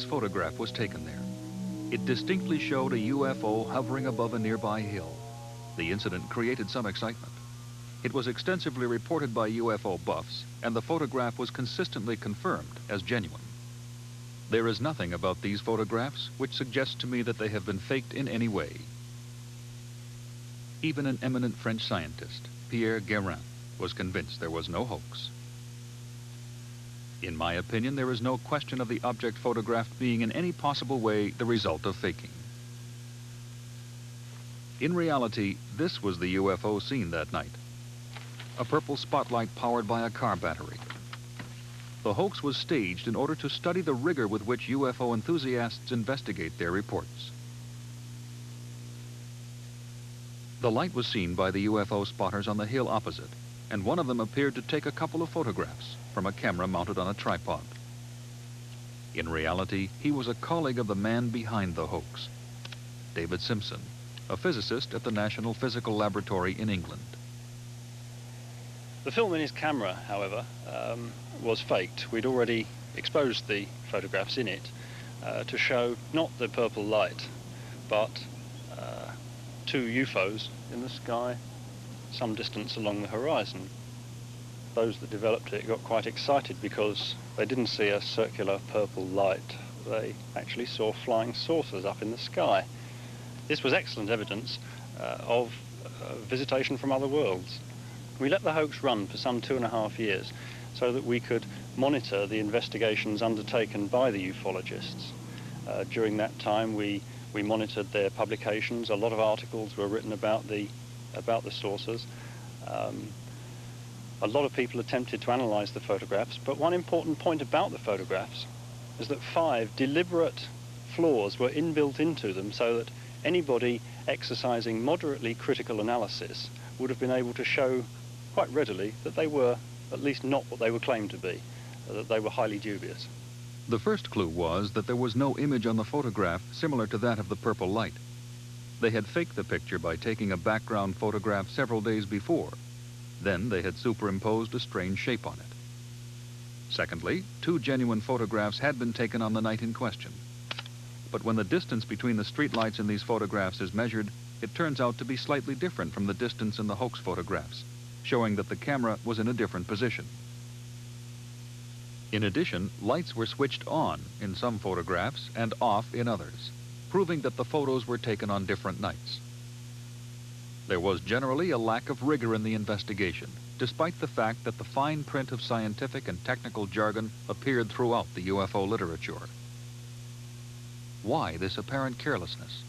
photograph was taken there. It distinctly showed a UFO hovering above a nearby hill. The incident created some excitement. It was extensively reported by UFO buffs, and the photograph was consistently confirmed as genuine. There is nothing about these photographs which suggests to me that they have been faked in any way. Even an eminent French scientist, Pierre Guérin, was convinced there was no hoax. In my opinion, there is no question of the object photographed being in any possible way the result of faking. In reality, this was the UFO seen that night. A purple spotlight powered by a car battery. The hoax was staged in order to study the rigor with which UFO enthusiasts investigate their reports. The light was seen by the UFO spotters on the hill opposite, and one of them appeared to take a couple of photographs from a camera mounted on a tripod. In reality, he was a colleague of the man behind the hoax, David Simpson, a physicist at the National Physical Laboratory in England. The film in his camera, however, was faked. We'd already exposed the photographs in it to show not the purple light, but two UFOs in the sky some distance along the horizon. Those that developed it got quite excited because they didn't see a circular purple light. They actually saw flying saucers up in the sky. This was excellent evidence of visitation from other worlds. We let the hoax run for some 2.5 years so that we could monitor the investigations undertaken by the ufologists. During that time we monitored their publications. A lot of articles were written about the saucers. A lot of people attempted to analyze the photographs, but one important point about the photographs is that 5 deliberate flaws were inbuilt into them so that anybody exercising moderately critical analysis would have been able to show quite readily that they were at least not what they were claimed to be, that they were highly dubious. The first clue was that there was no image on the photograph similar to that of the purple light. They had faked the picture by taking a background photograph several days before. Then they had superimposed a strange shape on it. Secondly, 2 genuine photographs had been taken on the night in question. But when the distance between the streetlights in these photographs is measured, it turns out to be slightly different from the distance in the hoax photographs, showing that the camera was in a different position. In addition, lights were switched on in some photographs and off in others, proving that the photos were taken on different nights. There was generally a lack of rigor in the investigation, despite the fact that the fine print of scientific and technical jargon appeared throughout the UFO literature. Why this apparent carelessness?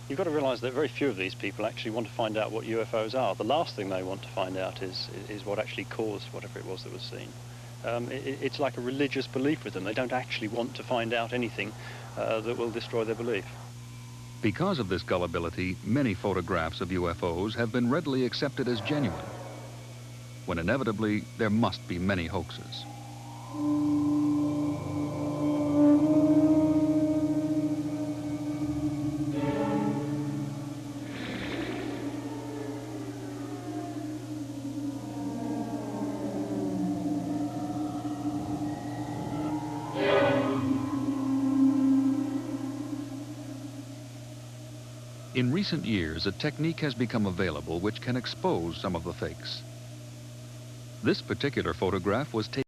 You've got to realize that very few of these people actually want to find out what UFOs are. The last thing they want to find out is what actually caused whatever it was that was seen. It's like a religious belief with them. They don't actually want to find out anything that will destroy their belief. Because of this gullibility, many photographs of UFOs have been readily accepted as genuine, when inevitably there must be many hoaxes. In recent years, a technique has become available which can expose some of the fakes. This particular photograph was taken